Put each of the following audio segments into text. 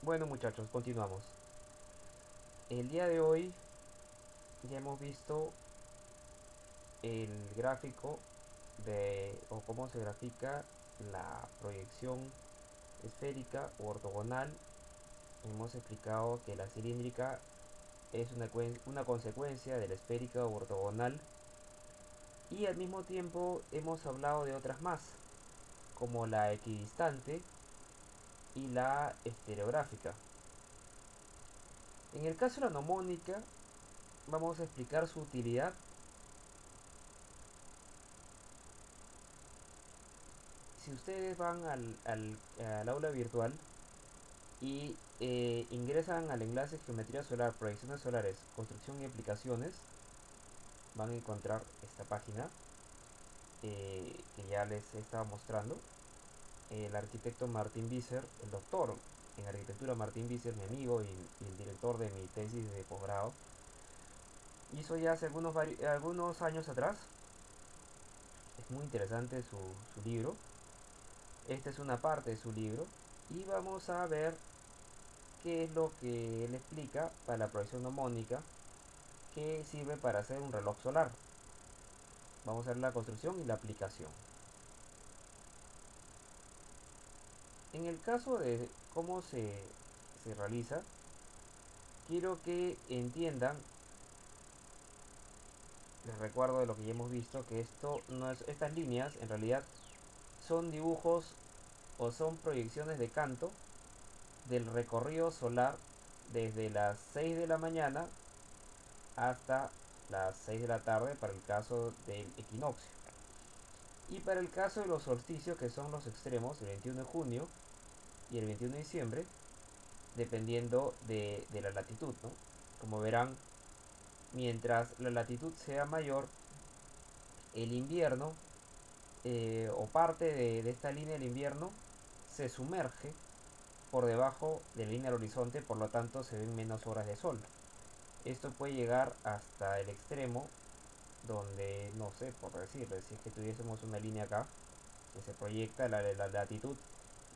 Bueno muchachos, continuamos. El día de hoy ya hemos visto el gráfico de o cómo se grafica la proyección esférica o ortogonal. Hemos explicado que la cilíndrica es una consecuencia de la esférica o ortogonal, y al mismo tiempo hemos hablado de otras más, como la equidistante y la estereográfica. En el caso de la nomónica vamos a explicar su utilidad. Si ustedes van al aula virtual y ingresan al enlace geometría solar, proyecciones solares, construcción y aplicaciones, van a encontrar esta página que ya les estaba mostrando. El arquitecto Martín Visser, el doctor en arquitectura Martín Visser, mi amigo y el director de mi tesis de posgrado, hizo ya hace algunos años atrás. Es muy interesante su libro. Esta es una parte de su libro y vamos a ver qué es lo que él explica para la proyección nomónica que sirve para hacer un reloj solar. Vamos a ver la construcción y la aplicación. En el caso de cómo se realiza, quiero que entiendan, les recuerdo de lo que ya hemos visto, que esto no es, estas líneas en realidad son dibujos o son proyecciones de canto del recorrido solar desde las 6 de la mañana hasta las 6 de la tarde para el caso del equinoccio. Y para el caso de los solsticios, que son los extremos, el 21 de junio y el 21 de diciembre, dependiendo de la latitud, ¿no? Como verán, mientras la latitud sea mayor, el invierno o parte de esta línea del invierno se sumerge por debajo de la línea del horizonte, por lo tanto se ven menos horas de sol. Esto puede llegar hasta el extremo donde, no sé, por decirlo, si es que tuviésemos una línea acá que se proyecta la latitud,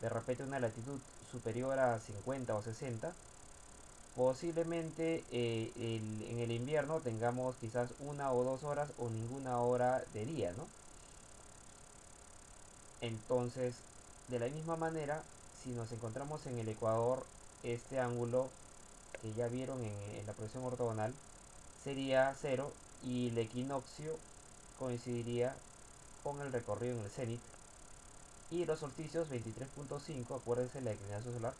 de repente una latitud superior a 50 o 60, posiblemente en el invierno tengamos quizás 1 o 2 horas o ninguna hora de día, ¿no? Entonces, de la misma manera, si nos encontramos en el ecuador, este ángulo que ya vieron en la proyección ortogonal sería cero, y el equinoccio coincidiría con el recorrido en el cenit, y los solsticios 23.5, acuérdense la inclinación solar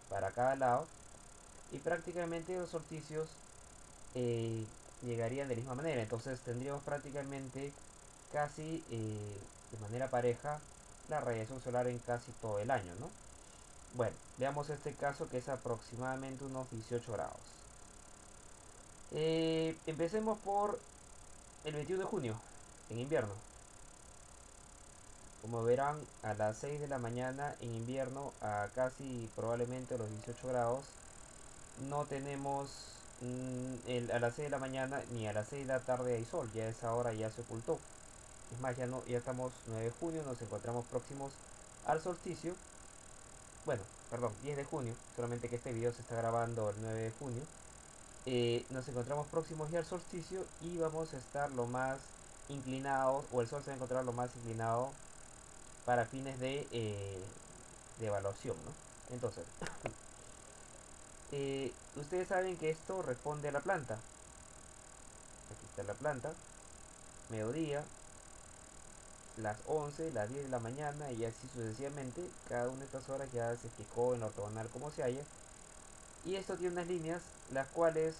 para cada lado, y prácticamente los solsticios eh, llegarían de la misma manera. Entonces tendríamos prácticamente casi de manera pareja la radiación solar en casi todo el año, ¿no? Bueno, veamos este caso que es aproximadamente unos 18 grados. Empecemos por el 21 de junio, en invierno. Como verán, a las 6 de la mañana en invierno, a casi probablemente los 18 grados, no tenemos a las 6 de la mañana ni a las 6 de la tarde hay sol, ya esa hora ya se ocultó. Es más, ya, no, ya estamos 9 de junio, nos encontramos próximos al solsticio. Bueno, perdón, 10 de junio, solamente que este video se está grabando el 9 de junio. Nos encontramos próximos ya al solsticio y vamos a estar lo más inclinados, o el sol se va a encontrar lo más inclinado para fines de evaluación, ¿no? Entonces, ustedes saben que esto responde a la planta. Aquí está la planta, mediodía, las 11, las 10 de la mañana y así sucesivamente. Cada una de estas horas ya se explicó en la ortogonal cómo se halla. Y esto tiene unas líneas las cuales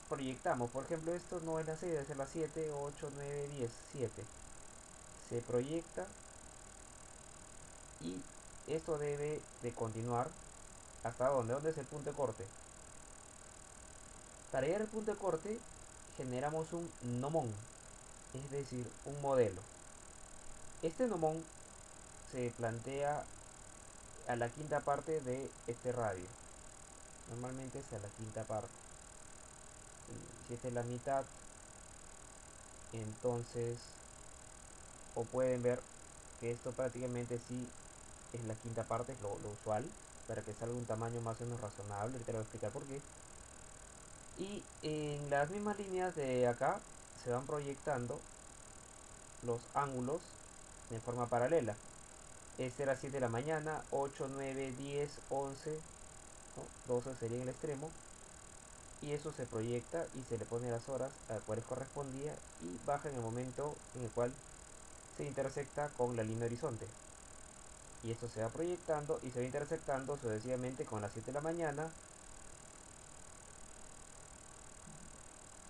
proyectamos. Por ejemplo, esto no es la 6, debe ser la 7, 8, 9, 10, 7. Se proyecta y esto debe de continuar hasta dónde, dónde es el punto de corte. Para llegar al punto de corte generamos un gnomón, es decir, un modelo. Este gnomón se plantea a la quinta parte de este radio. Normalmente es a la quinta parte. Si esta es la mitad, entonces, o pueden ver que esto prácticamente sí es la quinta parte, es lo usual. para que salga un tamaño más o menos razonable. Ahorita le voy a explicar por qué. Y en las mismas líneas de acá se van proyectando los ángulos de forma paralela. Este era 7 de la mañana, 8, 9, 10, 11, ¿no? 12 sería en el extremo. Y eso se proyecta y se le pone las horas a las cuales correspondía y baja en el momento en el cual se intersecta con la línea horizonte. Y esto se va proyectando y se va intersectando sucesivamente con las 7 de la mañana,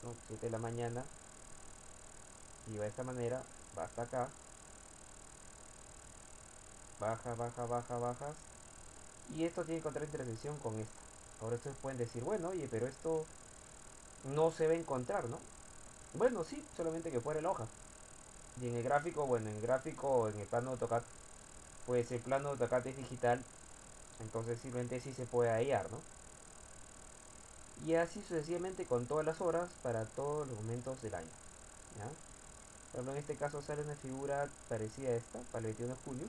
¿no? 7 de la mañana, y va de esta manera, va hasta acá, baja, baja, baja, bajas, y esto tiene que encontrar intersección con esto. Ahora ustedes pueden decir, bueno, oye, pero esto no se va a encontrar, ¿no? Bueno, sí, solamente que fuera la hoja. Y en el gráfico, bueno, en el gráfico, en el plano de AutoCAD, pues el plano de AutoCAD es digital, entonces simplemente sí se puede hallar, ¿no? Y así sucesivamente con todas las horas para todos los momentos del año, ¿ya? Por ejemplo, en este caso sale una figura parecida a esta, para el 21 de julio.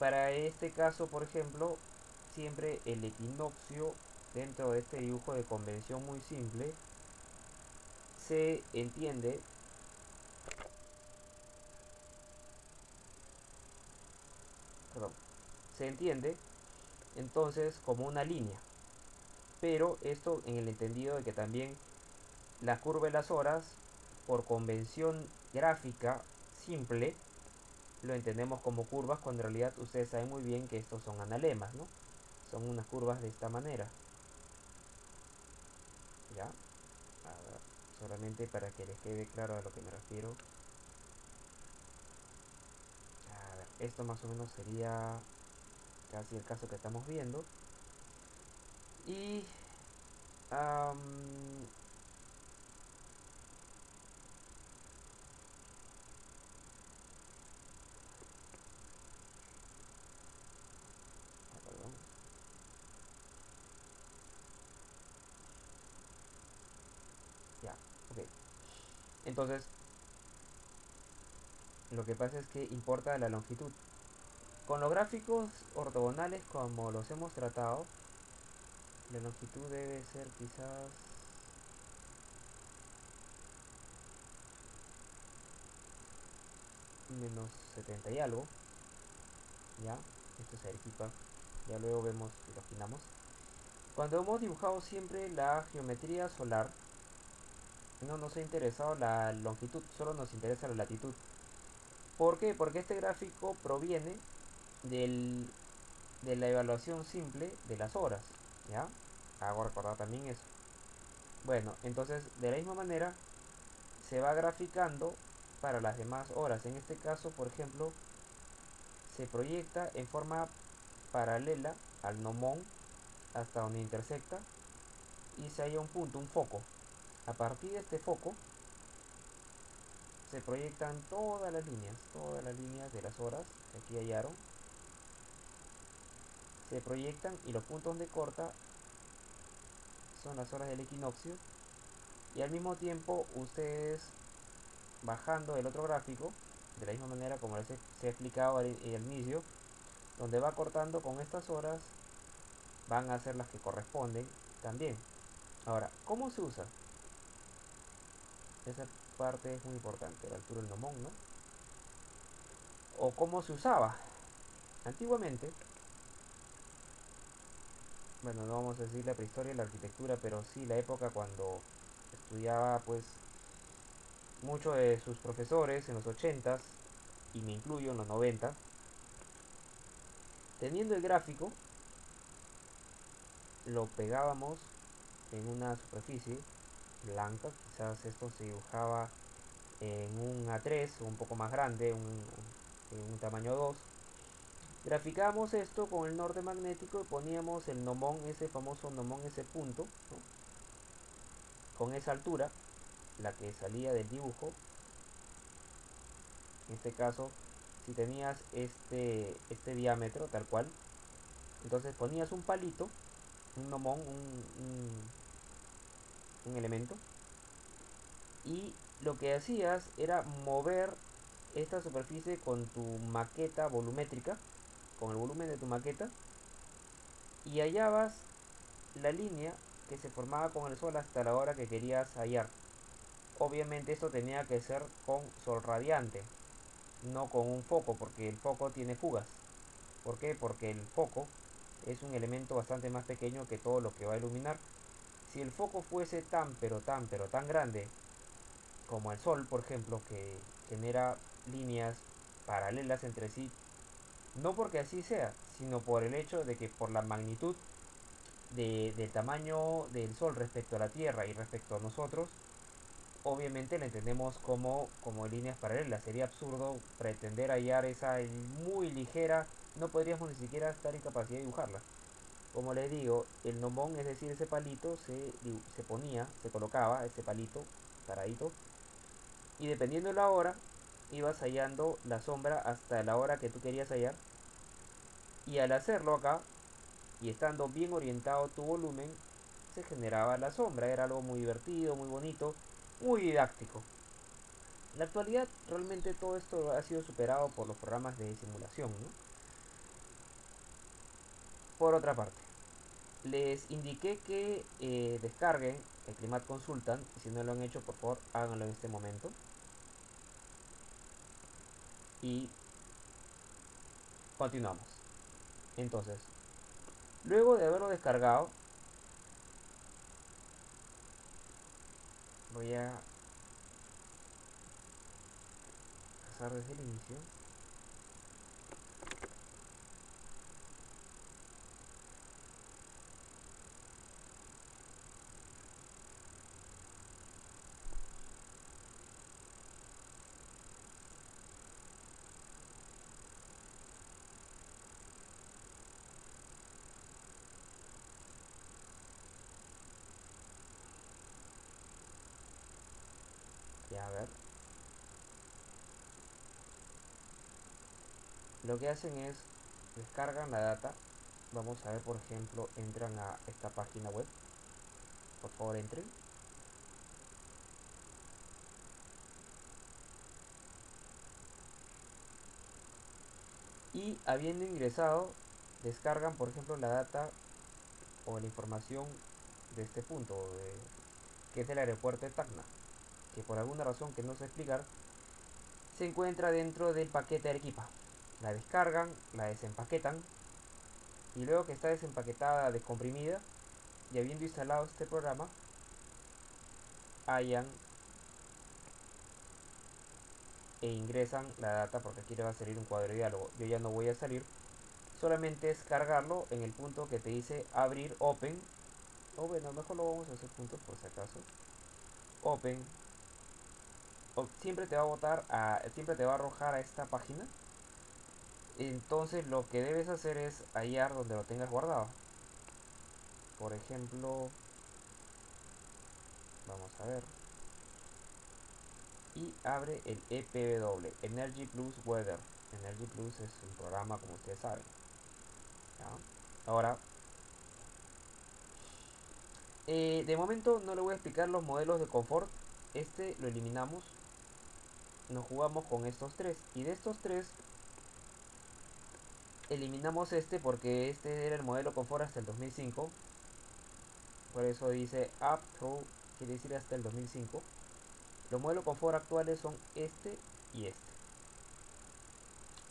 Para este caso, por ejemplo, siempre el equinoccio, dentro de este dibujo de convención muy simple, se entiende, perdón, se entiende entonces como una línea. Pero esto en el entendido de que también la curva de las horas, por convención gráfica simple, lo entendemos como curvas, cuando en realidad ustedes saben muy bien que estos son analemas, ¿no? Son unas curvas de esta manera. ¿Ya? A ver, solamente para que les quede claro a lo que me refiero. A ver, esto más o menos sería casi el caso que estamos viendo. Y am, perdón. Ya, ok. Entonces, lo que pasa es que importa la longitud. Con los gráficos ortogonales como los hemos tratado, la longitud debe ser quizás menos 70 y algo. Ya, esto es Arequipa. Ya luego vemos y lo afinamos. Cuando hemos dibujado siempre la geometría solar, no nos ha interesado la longitud, solo nos interesa la latitud. ¿Por qué? Porque este gráfico proviene de la evaluación simple de las horas. ¿Ya? Hago recordar también eso. Bueno, entonces de la misma manera se va graficando para las demás horas. En este caso, por ejemplo, se proyecta en forma paralela al gnomón hasta donde intersecta y se halla un punto, un foco. A partir de este foco se proyectan todas las líneas de las horas que aquí hallaron. Se proyectan y los puntos donde corta son las horas del equinoccio. Y al mismo tiempo ustedes, bajando el otro gráfico, de la misma manera como se ha explicado al inicio, donde va cortando con estas horas, van a ser las que corresponden también. Ahora, ¿cómo se usa? Esa parte es muy importante, la altura del gnomón, ¿no? O cómo se usaba. Antiguamente, bueno, no vamos a decir la prehistoria de la arquitectura, pero sí la época cuando estudiaba, pues, muchos de sus profesores en los 80s, y me incluyo en los 90, teniendo el gráfico, lo pegábamos en una superficie blanca. Quizás esto se dibujaba en un A3 o un poco más grande, en un tamaño 2. Graficábamos esto con el norte magnético y poníamos el gnomón, ese famoso gnomón, ese punto, ¿no? Con esa altura, la que salía del dibujo. En este caso, si tenías este diámetro tal cual, entonces ponías un palito, un gnomón, un elemento, y lo que hacías era mover esta superficie con tu maqueta volumétrica con el volumen de tu maqueta y hallabas la línea que se formaba con el sol hasta la hora que querías hallar. Obviamente esto tenía que ser con sol radiante, no con un foco, porque el foco tiene fugas. ¿Por qué? Porque el foco es un elemento bastante más pequeño que todo lo que va a iluminar. Si el foco fuese tan grande como el sol, por ejemplo, que genera líneas paralelas entre sí, no porque así sea, sino por el hecho de que por la magnitud del tamaño del sol respecto a la Tierra y respecto a nosotros, obviamente la entendemos como líneas paralelas. Sería absurdo pretender hallar esa muy ligera, no podríamos ni siquiera estar en capacidad de dibujarla. Como les digo, el gnomón, es decir, ese palito se colocaba ese palito paradito, y dependiendo de la hora, ibas hallando la sombra hasta la hora que tú querías hallar. Y al hacerlo acá, y estando bien orientado tu volumen, se generaba la sombra. Era algo muy divertido, muy bonito, muy didáctico. En la actualidad realmente todo esto ha sido superado por los programas de simulación, ¿no? Por otra parte, les indiqué que descarguen el Climate Consultant, y si no lo han hecho, por favor háganlo en este momento. Y continuamos. Entonces, luego de haberlo descargado, voy a pasar desde el inicio. Ya, a ver. Lo que hacen es descargan la data. Vamos a ver, por ejemplo, entran a esta página web. Por favor, entren. Y habiendo ingresado, descargan, por ejemplo, la data o la información de este punto, que es el aeropuerto de Tacna, que por alguna razón que no sé explicar, se encuentra dentro del paquete Arequipa. La descargan, la desempaquetan, y luego que está desempaquetada, descomprimida, y habiendo instalado este programa, hallan e ingresan la data, porque aquí le va a salir un cuadro de diálogo. Yo ya no voy a salir, solamente es cargarlo en el punto que te dice abrir open, o bueno, mejor lo vamos a hacer juntos por si acaso. Open, siempre te va a siempre te va a arrojar a esta página. Entonces lo que debes hacer es hallar donde lo tengas guardado. Por ejemplo, vamos a ver, y abre el EPW, Energy Plus Weather. Energy Plus es un programa, como ustedes saben, ¿ya? Ahora, de momento no le voy a explicar los modelos de confort. Este lo eliminamos. Nos jugamos con estos tres, y de estos tres eliminamos este porque este era el modelo confort hasta el 2005. Por eso dice up to, quiere decir hasta el 2005. Los modelos confort actuales son este y este.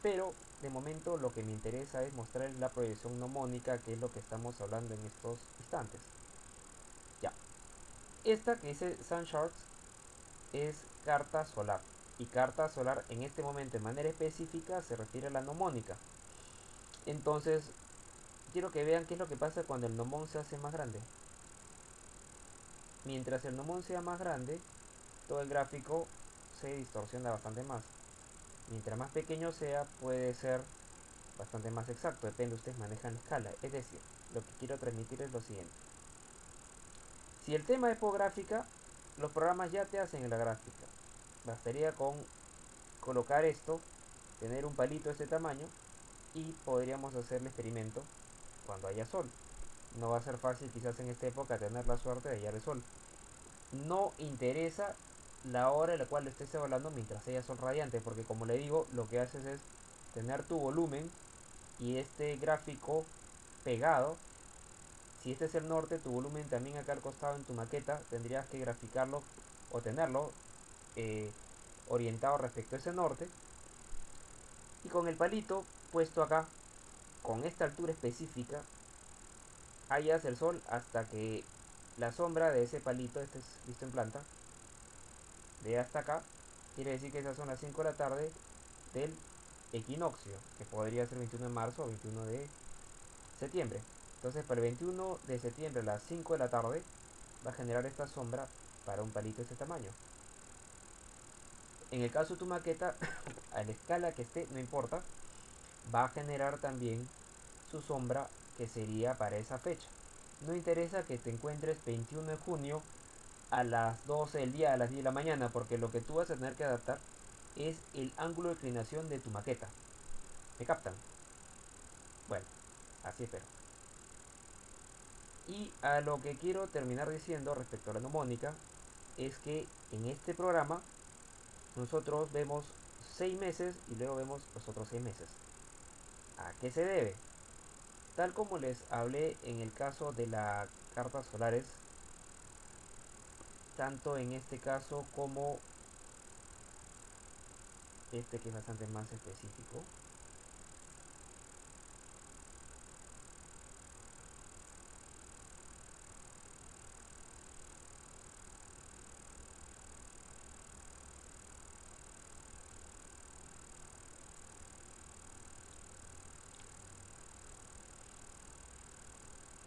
Pero de momento lo que me interesa es mostrar la proyección mnemónica, que es lo que estamos hablando en estos instantes. Ya. Esta que dice Sun Charts es carta solar. Y carta solar en este momento de manera específica se refiere a la mnemónica. Entonces, quiero que vean qué es lo que pasa cuando el gnomón se hace más grande. Mientras el gnomón sea más grande, todo el gráfico se distorsiona bastante más. Mientras más pequeño sea, puede ser bastante más exacto, depende, ustedes manejan la escala. Es decir, lo que quiero transmitir es lo siguiente: si el tema es por gráfica, los programas ya te hacen la gráfica. Bastaría con colocar esto, tener un palito de este tamaño, y podríamos hacer el experimento cuando haya sol. No va a ser fácil quizás en esta época tener la suerte de hallar el sol. No interesa la hora en la cual lo estés evaluando mientras haya sol radiante, porque como le digo, lo que haces es tener tu volumen y este gráfico pegado, si este es el norte, tu volumen también acá al costado en tu maqueta tendrías que graficarlo o tenerlo eh, orientado respecto a ese norte, y con el palito puesto acá con esta altura específica hallas el sol hasta que la sombra de ese palito, este es visto en planta, de hasta acá, quiere decir que esas son las 5 de la tarde del equinoccio, que podría ser 21 de marzo o 21 de septiembre. Entonces para el 21 de septiembre a las 5 de la tarde va a generar esta sombra para un palito de ese tamaño. En el caso de tu maqueta, a la escala que esté, no importa, va a generar también su sombra que sería para esa fecha. No interesa que te encuentres 21 de junio a las 12 del día, a las 10 de la mañana, porque lo que tú vas a tener que adaptar es el ángulo de inclinación de tu maqueta. ¿Me captan? Bueno, así espero. Y a lo que quiero terminar diciendo respecto a la mnemónica es que en este programa nosotros vemos 6 meses y luego vemos los otros 6 meses. ¿A qué se debe? Tal como les hablé en el caso de las cartas solares, tanto en este caso como este que es bastante más específico,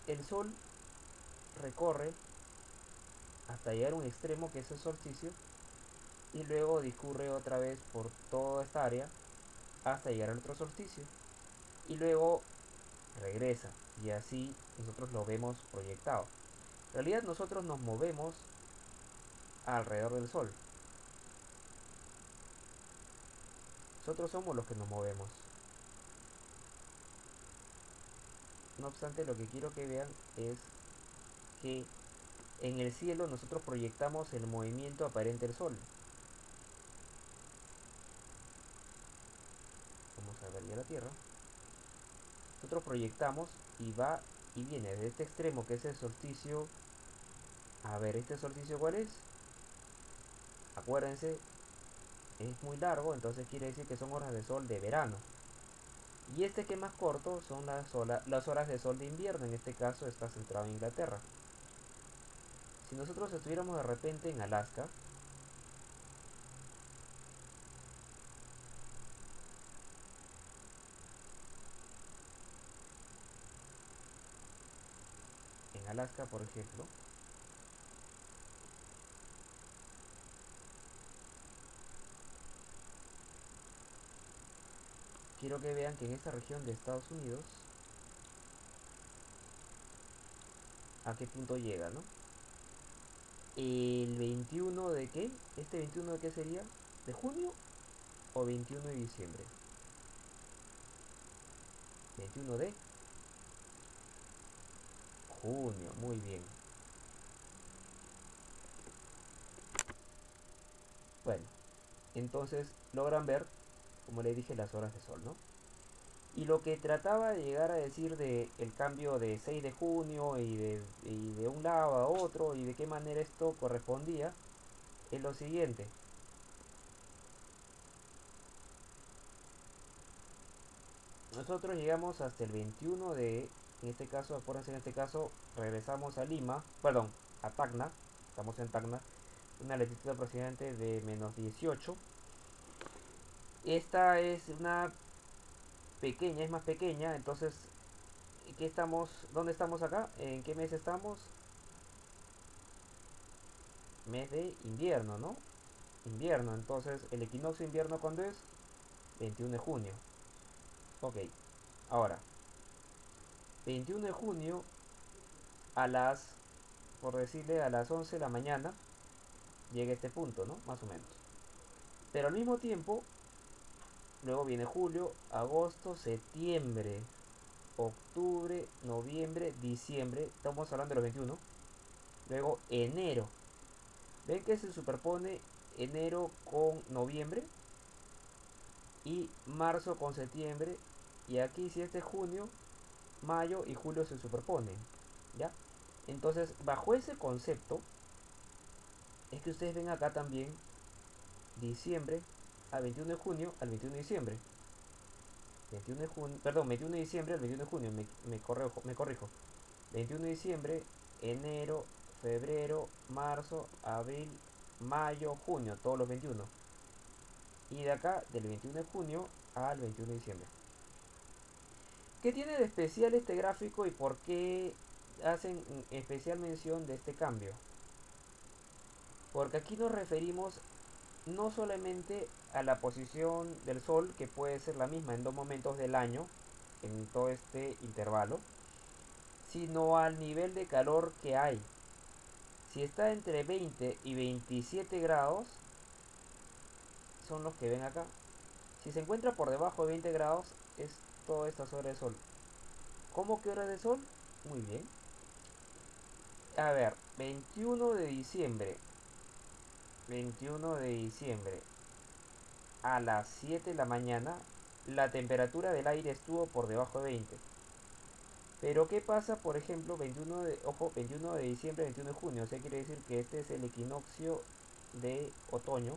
el Sol recorre hasta llegar a un extremo que es el solsticio y luego discurre otra vez por toda esta área hasta llegar al otro solsticio y luego regresa, y así nosotros lo vemos proyectado. En realidad nosotros nos movemos alrededor del Sol. Nosotros somos los que nos movemos. No obstante, lo que quiero que vean es que en el cielo nosotros proyectamos el movimiento aparente del Sol. Vamos a ver ya la Tierra. Nosotros proyectamos y va y viene desde este extremo que es el solsticio. A ver, ¿este solsticio cuál es? Acuérdense, es muy largo, entonces quiere decir que son horas de sol de verano. Y este que es más corto son las horas de sol de invierno, en este caso está centrado en Inglaterra. Si nosotros estuviéramos de repente en Alaska, por ejemplo, quiero que vean que en esta región de Estados Unidos, ¿a qué punto llega, no? El 21 de qué? ¿Este 21 de qué sería? ¿De junio o 21 de diciembre? 21 de junio, muy bien. Bueno, entonces logran ver, como le dije, las horas de sol, ¿no? Y lo que trataba de llegar a decir de el cambio de 6 de junio y de un lado a otro y de qué manera esto correspondía es lo siguiente. Nosotros llegamos hasta el 21 de, en este caso, acuérdense, en este caso regresamos a Lima, perdón, a Tacna, estamos en Tacna, una latitud aproximadamente de -18. Esta es una pequeña, es más pequeña, entonces, ¿qué estamos, dónde estamos acá? ¿En qué mes estamos? Mes de invierno, ¿no? Invierno, entonces, ¿el equinoccio invierno cuándo es? 21 de junio. Ok, ahora, 21 de junio a las, por decirle, a las 11 de la mañana, llega a este punto, ¿no? Más o menos. Pero al mismo tiempo, luego viene julio, agosto, septiembre, octubre, noviembre, diciembre, estamos hablando de los 21. Luego enero. ¿Ven que se superpone enero con noviembre? Y marzo con septiembre Y aquí si este es junio, mayo y julio se superponen, ¿ya? Entonces, bajo ese concepto, es que ustedes ven acá también diciembre al 21 de junio al 21 de diciembre. 21 de junio, perdón, 21 de diciembre al 21 de junio, me corrijo. 21 de diciembre, enero, febrero, marzo, abril, mayo, junio, todos los 21. Y de acá, del 21 de junio al 21 de diciembre. ¿Qué tiene de especial este gráfico y por qué hacen especial mención de este cambio? Porque aquí nos referimos no solamente a la posición del Sol, que puede ser la misma en dos momentos del año, en todo este intervalo, sino al nivel de calor que hay. Si está entre 20 y 27 grados, son los que ven acá. Si se encuentra por debajo de 20 grados, es todas estas horas de sol. ¿Cómo que horas de sol? Muy bien. A ver, 21 de diciembre. 21 de diciembre a las 7 de la mañana, la temperatura del aire estuvo por debajo de 20. Pero ¿qué pasa, por ejemplo, 21 de diciembre, 21 de junio? O sea, quiere decir que este es el equinoccio de otoño.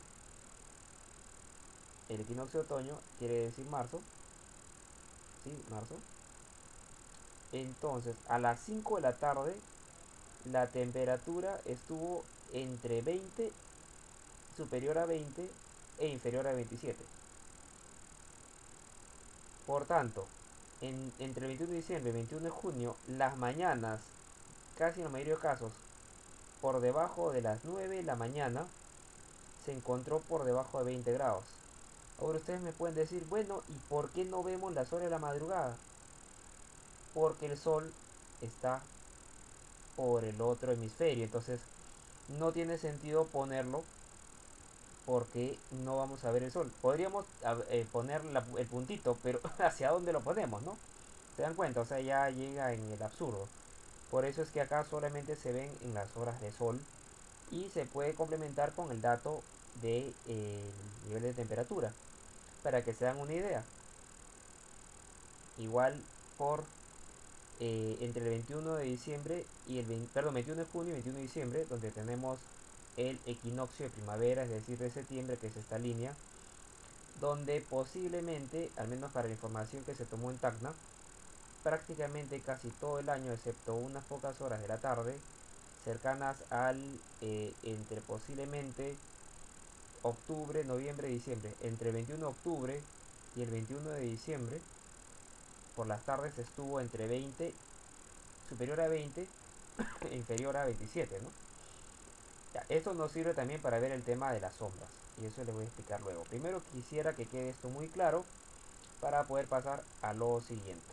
El equinoccio de otoño quiere decir marzo. ¿Sí? Marzo. Entonces, a las 5 de la tarde, la temperatura estuvo entre 20, superior a 20 e inferior a 27. Por tanto, entre el 21 de diciembre y 21 de junio, las mañanas, casi en la mayoría de casos, por debajo de las 9 de la mañana, se encontró por debajo de 20 grados. Ahora ustedes me pueden decir, bueno, ¿y por qué no vemos las horas de la madrugada? Porque el sol está por el otro hemisferio, entonces no tiene sentido ponerlo porque no vamos a ver el sol. Podríamos poner el puntito, pero ¿hacia dónde lo ponemos, no? ¿Se dan cuenta? O sea, ya llega en el absurdo. Por eso es que acá solamente se ven en las horas de sol y se puede complementar con el dato de nivel de temperatura para que se dan una idea. Igual por entre el 21 de diciembre y el 21 de junio y 21 de diciembre, donde tenemos el equinoccio de primavera, es decir, de septiembre, que es esta línea, donde posiblemente, al menos para la información que se tomó en Tacna, prácticamente casi todo el año, excepto unas pocas horas de la tarde, cercanas al entre posiblemente octubre, noviembre, diciembre, entre el 21 de octubre y el 21 de diciembre, por las tardes estuvo entre 20, superior a 20 e inferior a 27, ¿no? Ya, esto nos sirve también para ver el tema de las sombras, y eso les voy a explicar luego. Primero quisiera que quede esto muy claro para poder pasar a lo siguiente.